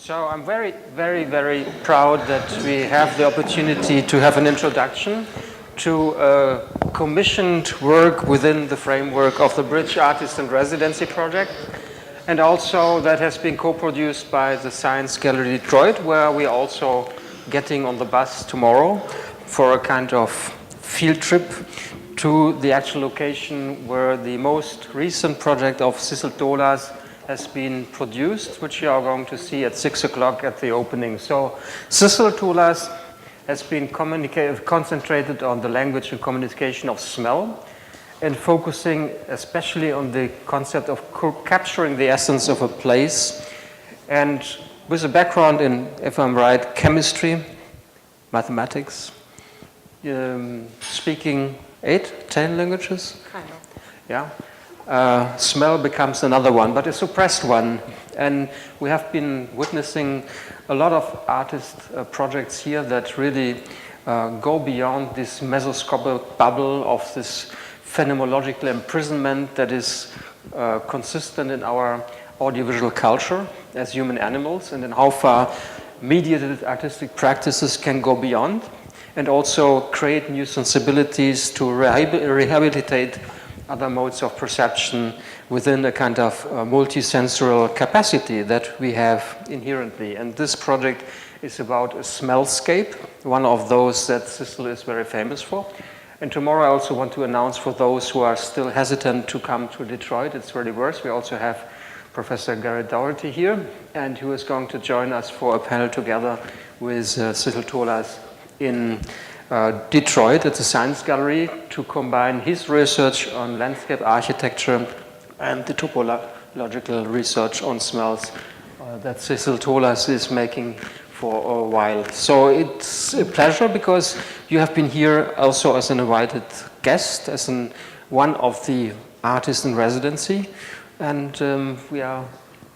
So I'm very proud that we have the opportunity to have an introduction to commissioned work within the framework of the Bridge Artist and Residency Project, and also that has been co-produced by the Science Gallery Detroit, where we are also getting on the bus tomorrow for a kind of field trip to the actual location where the most recent project of Sissel Tolaas has been produced, which you are going to see at 6 o'clock at the opening. So Sissel Tolaas has been concentrated on the language and communication of smell, and focusing especially on the concept of capturing the essence of a place, and with a background in, if I'm right, chemistry, mathematics, speaking 8, 10 languages? Kind of. Yeah. Smell becomes another one, but a suppressed one. And we have been witnessing a lot of artist projects here that really go beyond this mesoscopic bubble of this phenomenological imprisonment that is consistent in our audiovisual culture as human animals, and in how far mediated artistic practices can go beyond and also create new sensibilities to rehabilitate other modes of perception within a kind of multisensorial capacity that we have inherently. And this project is about a SMELLSCAPE, one of those that Sissel is very famous for. And tomorrow I also want to announce for those who are still hesitant to come to Detroit, it's really worse. We also have Professor Garrett Doherty here, and who is going to join us for a panel together with Sissel Tolaas in Detroit at the Science Gallery to combine his research on landscape architecture and the topological research on smells that Sissel Tolaas is making for a while. So it's a pleasure because you have been here also as an invited guest, as one of the artists in residency, and we are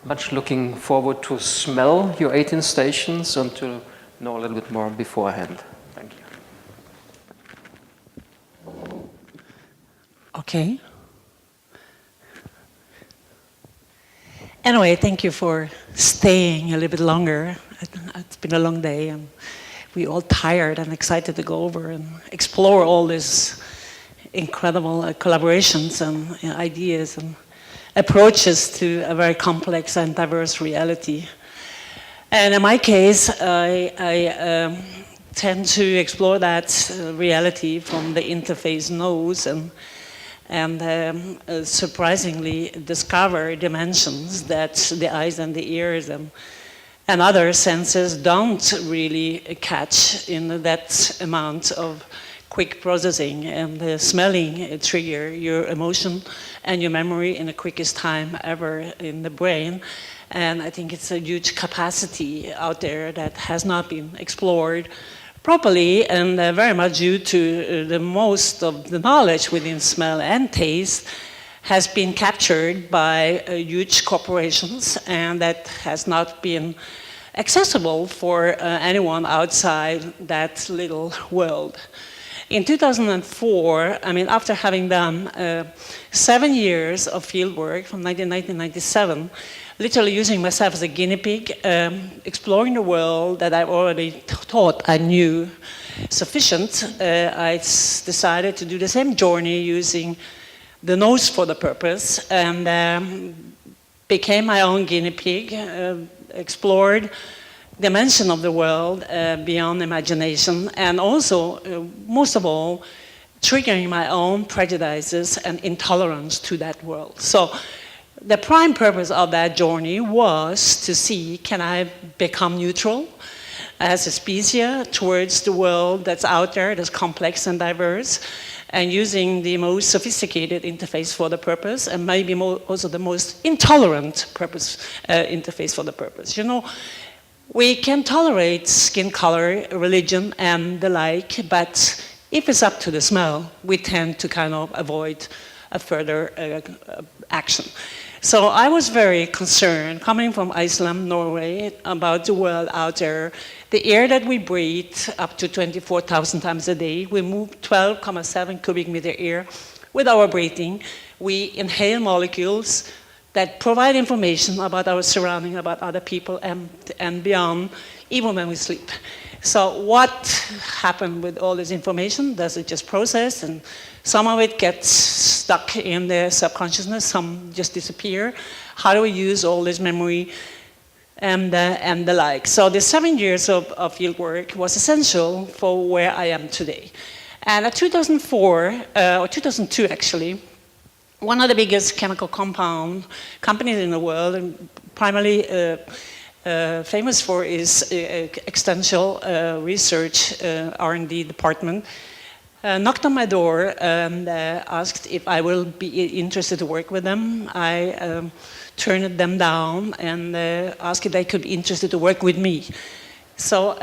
much looking forward to smell your 18 stations and to know a little bit more beforehand. Thank you. Okay. Anyway, thank you for staying a little bit longer. It's been a long day, and we're all tired and excited to go over and explore all these incredible collaborations and ideas and approaches to a very complex and diverse reality. And in my case, I tend to explore that reality from the interface nose and surprisingly discover dimensions that the eyes and the ears and other senses don't really catch in that amount of quick processing, and the smelling trigger your emotion and your memory in the quickest time ever in the brain. And I think it's a huge capacity out there that has not been explored properly, and very much due to the most of the knowledge within smell and taste has been captured by huge corporations, and that has not been accessible for anyone outside that little world. In 2004, I mean, after having done 7 years of fieldwork from 1990 to 1997, literally using myself as a guinea pig, exploring the world that I already thought I knew sufficient, I decided to do the same journey using the nose for the purpose, and became my own guinea pig, explored dimension of the world beyond imagination, and also, most of all, triggering my own prejudices and intolerance to that world. So the prime purpose of that journey was to see, can I become neutral as a species towards the world that's out there, that's complex and diverse, and using the most sophisticated interface for the purpose, and maybe also the most intolerant purpose interface for the purpose. You know, we can tolerate skin color, religion, and the like, but if it's up to the smell, we tend to kind of avoid a further action. So I was very concerned, coming from Iceland, Norway, about the world out there. The air that we breathe, up to 24,000 times a day, we move 12.7 cubic meter air with our breathing. We inhale molecules that provide information about our surrounding, about other people, and beyond, even when we sleep. So what happened with all this information? Does it just process, and some of it gets stuck in the subconsciousness, some just disappear? How do we use all this memory and the like? So the 7 years of field work was essential for where I am today. And in 2004, or 2002 actually, one of the biggest chemical compound companies in the world, and primarily famous for is extensional research R&D department, knocked on my door and asked if I will be interested to work with them. I turned them down and asked if they could be interested to work with me. So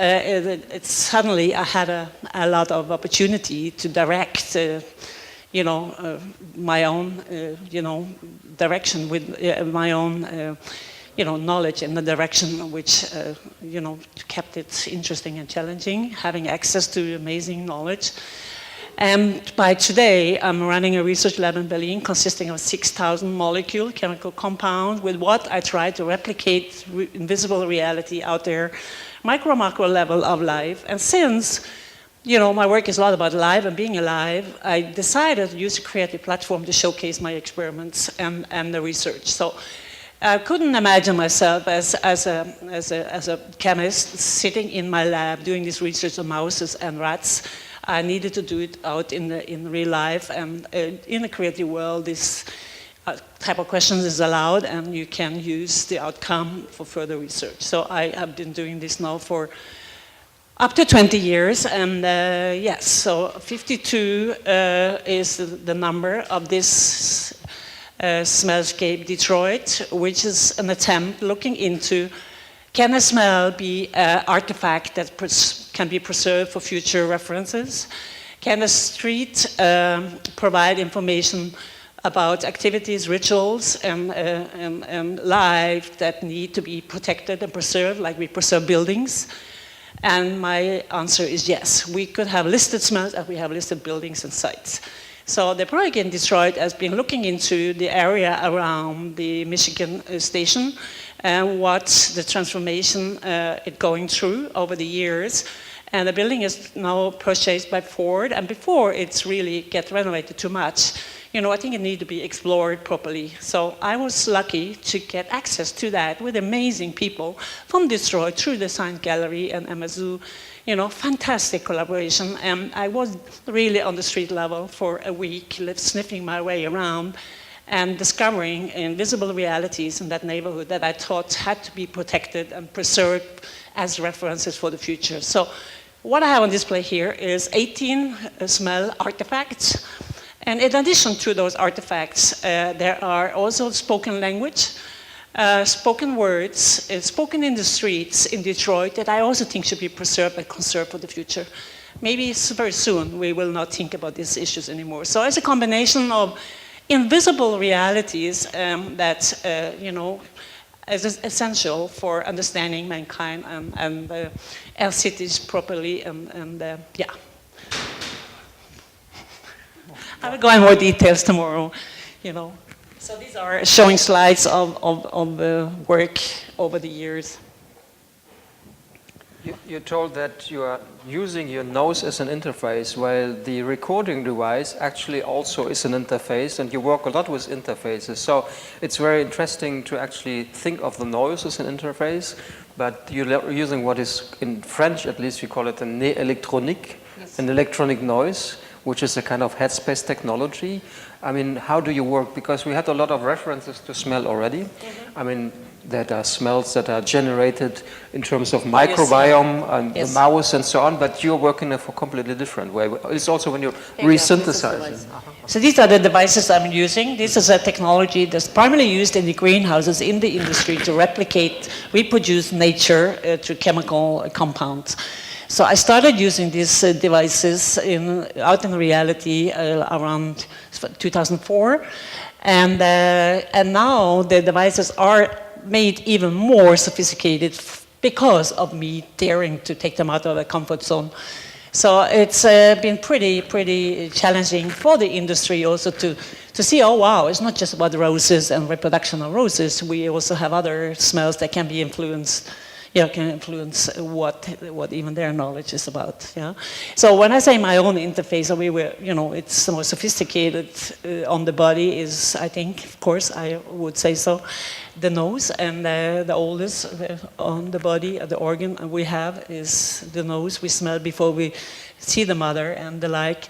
suddenly I had a lot of opportunity to direct my own, direction with my own, knowledge in the direction which, kept it interesting and challenging, having access to amazing knowledge. And by today, I'm running a research lab in Berlin consisting of 6,000 molecule chemical compounds with what I try to replicate invisible reality out there, macro level of life. And since my work is a lot about life and being alive, I decided to use a creative platform to showcase my experiments and the research. So I couldn't imagine myself as a chemist sitting in my lab doing this research on mouses and rats. I needed to do it out in real life, and in the creative world, this type of questions is allowed, and you can use the outcome for further research. So I have been doing this now for up to 20 years, and yes, so 52 is the number of this SMELLSCAPE Detroit, which is an attempt looking into, can a smell be an artifact that can be preserved for future references? Can a street provide information about activities, rituals, and life that need to be protected and preserved, like we preserve buildings? And my answer is yes. We could have listed smells as we have listed buildings and sites. So the project in Detroit has been looking into the area around the Michigan station and what's the transformation it's going through over the years. And the building is now purchased by Ford, and before it's really get renovated too much, I think it needs to be explored properly. So I was lucky to get access to that with amazing people from Detroit through the Science Gallery and MSU. Fantastic collaboration. And I was really on the street level for a week, sniffing my way around and discovering invisible realities in that neighborhood that I thought had to be protected and preserved as references for the future. So what I have on display here is 18 smell artifacts. And in addition to those artifacts, there are also spoken language, spoken words, spoken in the streets in Detroit that I also think should be preserved and conserved for the future. Maybe very soon we will not think about these issues anymore. So it's a combination of invisible realities that, is essential for understanding mankind and our cities properly, and yeah. I will go in more details tomorrow, So these are showing slides of work over the years. You told that you are using your nose as an interface, while the recording device actually also is an interface, and you work a lot with interfaces. So it's very interesting to actually think of the nose as an interface, but you're using what is, in French at least, we call it an électronique, yes. An electronic noise, which is a kind of headspace technology. I mean, how do you work? Because we had a lot of references to smell already. Mm-hmm. I mean, that are smells that are generated in terms of microbiome and the mouse and so on, but you're working in a completely different way. It's also when you're resynthesizing. So these are the devices I'm using. This is a technology that's primarily used in the greenhouses in the industry to reproduce nature through chemical compounds. So I started using these devices out in reality around 2004, and now the devices are made even more sophisticated because of me daring to take them out of the comfort zone. So it's been pretty challenging for the industry also to see, oh wow, it's not just about roses and reproduction of roses. We also have other smells that can be influenced, can influence what even their knowledge is about. Yeah. So when I say my own interface, it's the most sophisticated on the body is, I think, of course, I would say so, the nose, and the oldest on the body, the organ we have is the nose. We smell before we see the mother and the like.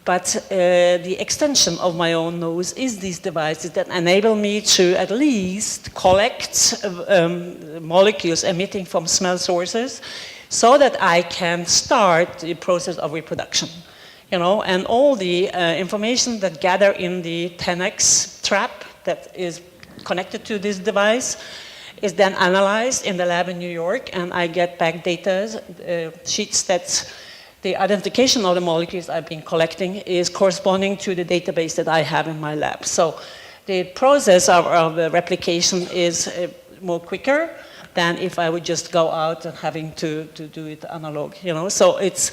But the extension of my own nose is these devices that enable me to at least collect molecules emitting from smell sources so that I can start the process of reproduction. And all the information that gather in the 10x trap that is connected to this device is then analyzed in the lab in New York, and I get back data sheets that the identification of the molecules I've been collecting is corresponding to the database that I have in my lab. So the process of replication is more quicker than if I would just go out and having to do it analog. So it's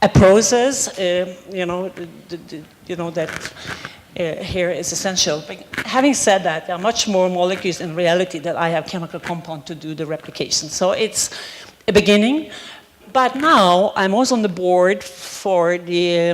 a process, that here is essential. But having said that, there are much more molecules in reality that I have chemical compound to do the replication. So it's a beginning. But now I'm also on the board for the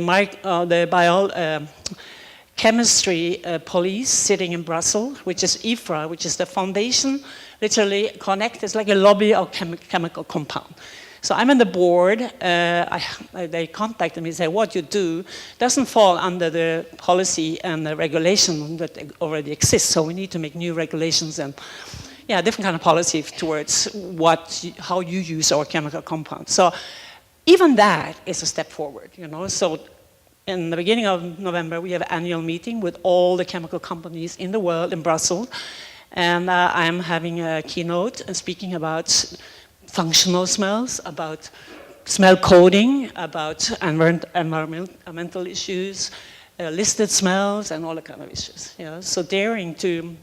chemistry police sitting in Brussels, which is IFRA, which is the foundation, literally connect. It's like a lobby of chemical compound. So I'm on the board. They contacted me and said, what you do doesn't fall under the policy and the regulation that already exists. So we need to make new regulations and different kind of policy towards how you use our chemical compounds. So even that is a step forward, So in the beginning of November, we have an annual meeting with all the chemical companies in the world in Brussels. And I'm having a keynote and speaking about functional smells, about smell coding, about environmental issues, listed smells, and all the kind of issues. So daring to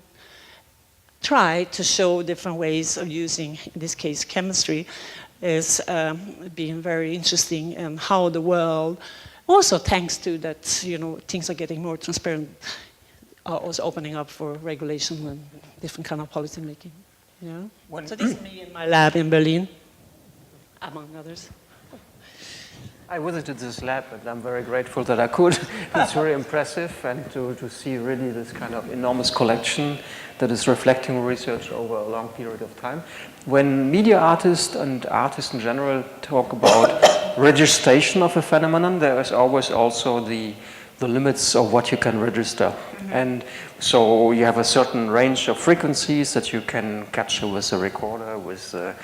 try to show different ways of using, in this case, chemistry, is being very interesting, and how the world, also thanks to that, things are getting more transparent, are also opening up for regulation and different kind of policy making. So this is me in my lab in Berlin, among others. I visited this lab, and I'm very grateful that I could. It's very impressive, and to see really this kind of enormous collection that is reflecting research over a long period of time. When media artists and artists in general talk about registration of a phenomenon, there is always also the limits of what you can register. Mm-hmm. And so you have a certain range of frequencies that you can capture with a recorder, with a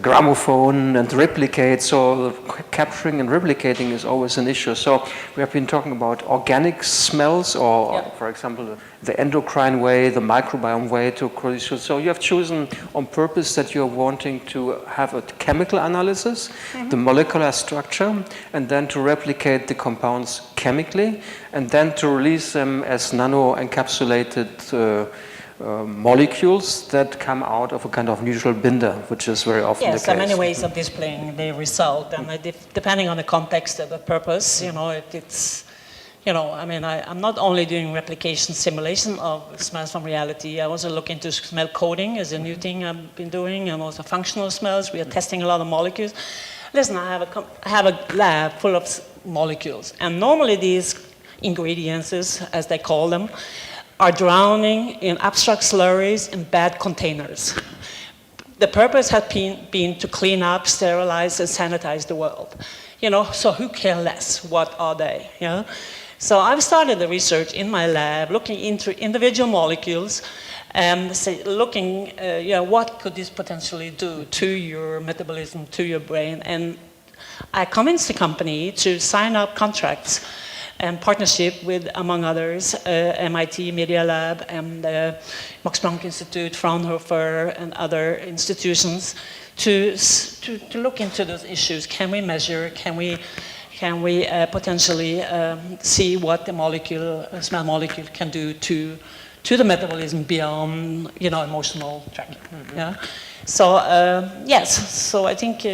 gramophone, and replicate. So capturing and replicating is always an issue. So we have been talking about organic smells, or for example, the endocrine way, the microbiome way to produce. So you have chosen on purpose that you're wanting to have a chemical analysis, the molecular structure, and then to replicate the compounds chemically, and then to release them as nano-encapsulated molecules that come out of a kind of neutral binder, which is very often the case. Yes, there are many ways of displaying the result, and depending on the context of the purpose, I'm not only doing replication simulation of smells from reality. I also look into smell coding as a new thing I've been doing, and also functional smells. We are testing a lot of molecules. Listen, I have a lab full of molecules, and normally these ingredients, as they call them, are drowning in abstract slurries in bad containers. The purpose has been to clean up, sterilize, and sanitize the world. So who cares less? What are they? So I've started the research in my lab, looking into individual molecules, and looking, what could this potentially do to your metabolism, to your brain? And I convinced the company to sign up contracts and partnership with, among others, MIT Media Lab and Max Planck Institute, Fraunhofer, and other institutions to look into those issues. Can we measure? Can we potentially see what the smell molecule can do to the metabolism beyond, emotional tracking? Yeah. So yes. So I think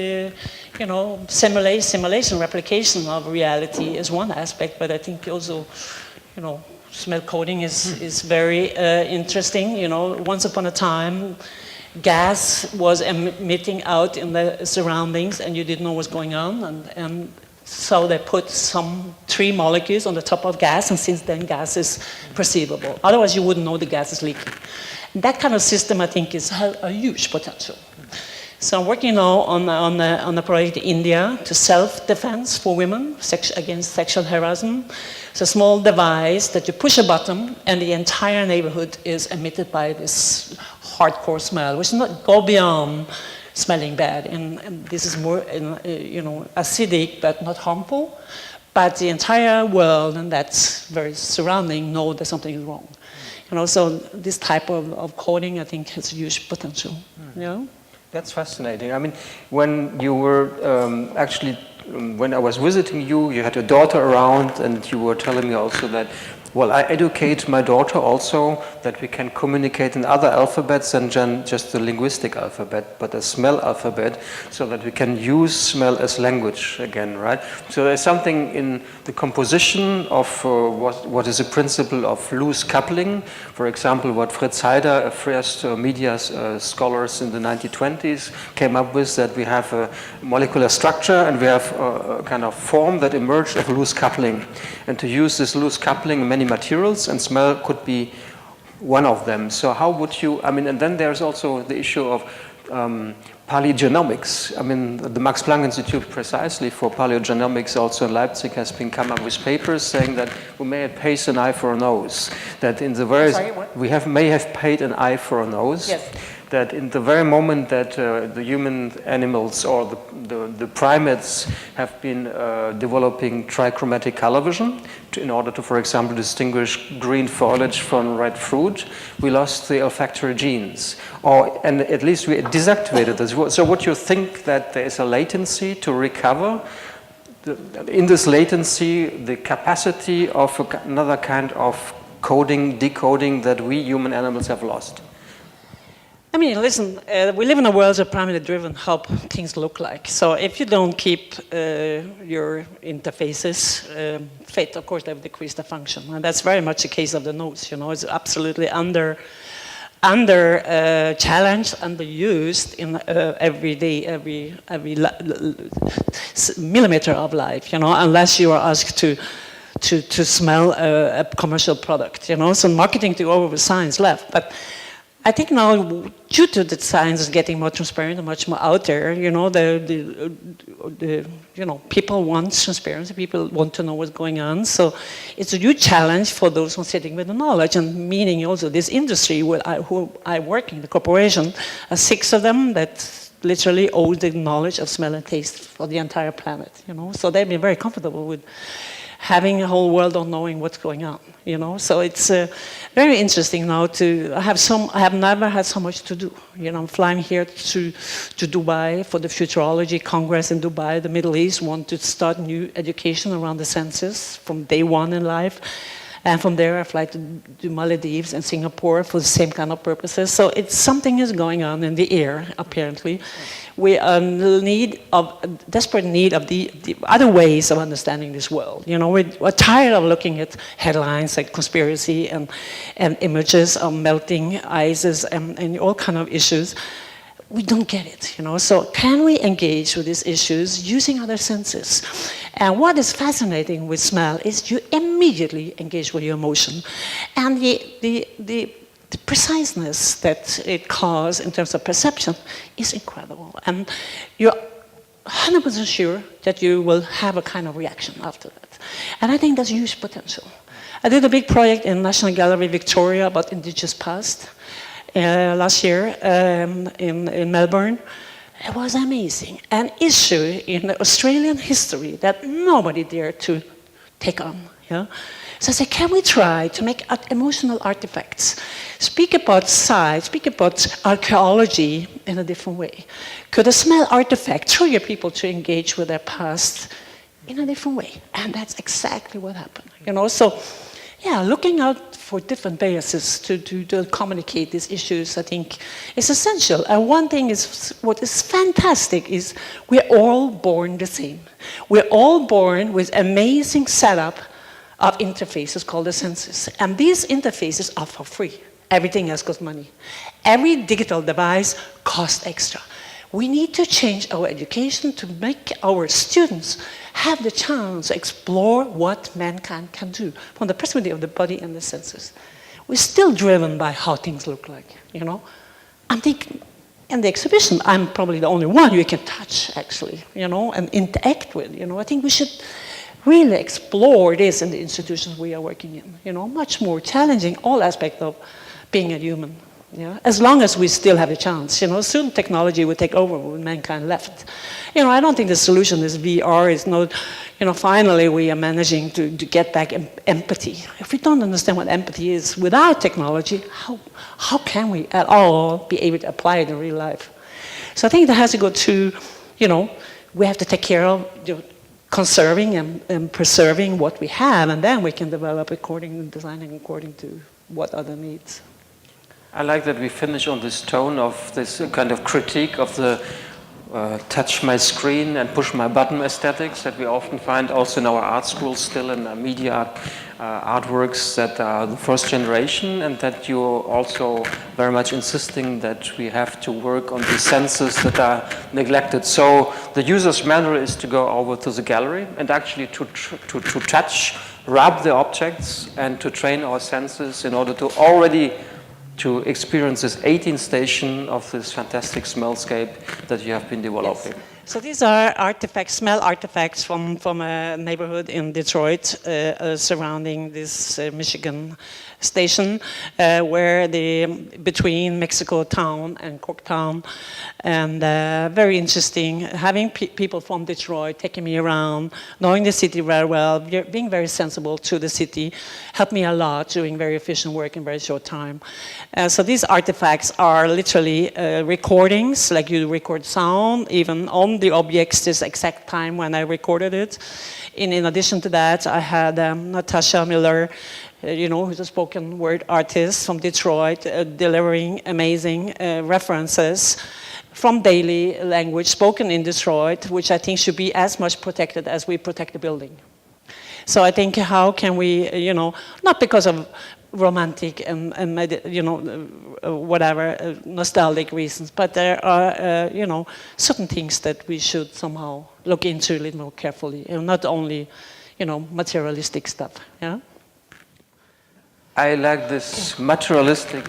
simulation, replication of reality is one aspect, but I think also you know, smell coding is very interesting. You know, once upon a time, gas was emitting out in the surroundings and you didn't know what's going on, and so they put some 3 molecules on the top of gas, and since then gas is perceivable. Otherwise you wouldn't know the gas is leaking. And that kind of system, I think, has a huge potential. So I'm working now on a project in India to self-defense for women against sexual harassment. It's a small device that you push a button and the entire neighborhood is emitted by this hardcore smell, which does not go beyond smelling bad. And this is more, you know, acidic but not harmful. But the entire world and that's very surrounding know that something is wrong. You know, so this type of coding, I think, has huge potential. You know? That's fascinating. I mean, when you were when I was visiting you, you had a daughter around, and you were telling me also that, well, I educate my daughter also that we can communicate in other alphabets than just the linguistic alphabet, but a smell alphabet, so that we can use smell as language again, right? So there's something in the composition of what is a principle of loose coupling. For example, what Fritz Heider, a first media scholars in the 1920s, came up with, that we have a molecular structure and we have a kind of form that emerged of loose coupling. And to use this loose coupling in many materials, and smell could be one of them. So how would you, I mean, and then there's also the issue of paleogenomics. I mean, the Max Planck Institute precisely for paleogenomics also in Leipzig has been come up with papers saying that we may have paid an eye for a nose. That in the very, may have paid an eye for a nose. Yes. That in the very moment that the human animals or the primates have been developing trichromatic color vision in order to, for example, distinguish green foliage from red fruit, we lost the olfactory genes, and at least we deactivated this. So would you think that there is a latency to recover? In this latency, the capacity of another kind of coding, decoding that we human animals have lost? I mean, listen, we live in a world of primarily driven how things look like. So if you don't keep your interfaces fit, of course, they will decrease the function. And that's very much the case of the nose, you know. It's absolutely under challenged, underused in every millimeter of life, you know, unless you are asked to smell a commercial product, you know. So marketing to over science left. But I think now, due to the science is getting more transparent and much more out there, you know, you know, people want transparency, people want to know what's going on. So it's a huge challenge for those who are sitting with the knowledge, and meaning also this industry who I work in, the corporation, 6 of them that literally own the knowledge of smell and taste for the entire planet, you know. So they've been very comfortable with having a whole world of knowing what's going on, you know. So it's very interesting now I have never had so much to do. You know, I'm flying here to Dubai for the Futurology Congress in Dubai. The Middle East want to start new education around the senses from day one in life. And from there, I fly to Maldives and Singapore for the same kind of purposes. So something is going on in the air, apparently. We are in desperate need of the other ways of understanding this world. You know, we're tired of looking at headlines like conspiracy and images of melting ices and all kind of issues. We don't get it, you know. So can we engage with these issues using other senses? And what is fascinating with smell is you immediately engage with your emotion. And the preciseness that it causes in terms of perception is incredible. And you're 100% sure that you will have a kind of reaction after that. And I think that's huge potential. I did a big project in National Gallery Victoria about Indigenous past last year in Melbourne. It was amazing. An issue in Australian history that nobody dared to take on. Yeah? So I said, can we try to make emotional artifacts? Speak about science, speak about archaeology in a different way. Could a smell artifact trigger people to engage with their past in a different way? And that's exactly what happened. You know, so yeah, looking out for different bases to communicate these issues, I think, is essential. And one thing is, what is fantastic is we're all born the same. We're all born with amazing setup of interfaces called the senses. And these interfaces are for free. Everything else costs money. Every digital device costs extra. We need to change our education to make our students have the chance to explore what mankind can do from the perspective of the body and the senses. We're still driven by how things look like, you know. I think in the exhibition, I'm probably the only one you can touch, actually, you know, and interact with, you know. I think we should really explore this in the institutions we are working in, you know, much more challenging all aspects of being a human. Yeah, as long as we still have a chance, you know, soon technology will take over when mankind left. You know, I don't think the solution is VR, is not, you know, finally we are managing to get back empathy. If we don't understand what empathy is without technology, how can we at all be able to apply it in real life? So I think that has to go to, you know, we have to take care of conserving and preserving what we have, and then we can develop according, designing according to what other needs. I like that we finish on this tone of this kind of critique of the touch my screen and push my button aesthetics that we often find also in our art schools, still in media artworks that are the first generation, and that you're also very much insisting that we have to work on the senses that are neglected. So the user's manual is to go over to the gallery and actually to touch, rub the objects, and to train our senses in order to already to experience this 18th station of this fantastic smellscape that you have been developing. Yes. So these are artifacts, smell artifacts from a neighborhood in Detroit surrounding this Michigan station where between Mexico town and Cork town, and very interesting, having people from Detroit taking me around, knowing the city very well, being very sensible to the city, helped me a lot, doing very efficient work in very short time. So these artifacts are literally recordings, like you record sound, even on the objects, this exact time when I recorded it. In addition to that, I had Natasha Miller, you know, who's a spoken word artist from Detroit, delivering amazing references from daily language spoken in Detroit, which I think should be as much protected as we protect the building. So I think how can we, you know, not because of romantic and you know, whatever, nostalgic reasons, but there are, you know, certain things that we should somehow look into a little more carefully, and not only, you know, materialistic stuff, yeah? I like this materialistic,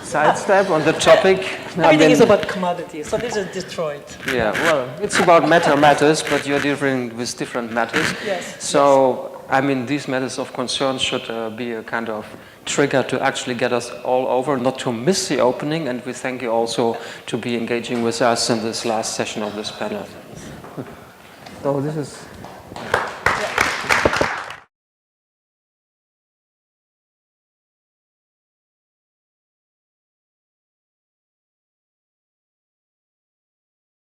sidestep on the topic. Everything is about commodities, so this is Detroit. Yeah, well, it's about matters, but you're dealing with different matters. Yes. So, yes. These matters of concern should be a kind of trigger to actually get us all over, not to miss the opening, and we thank you also to be engaging with us in this last session of this panel. So this is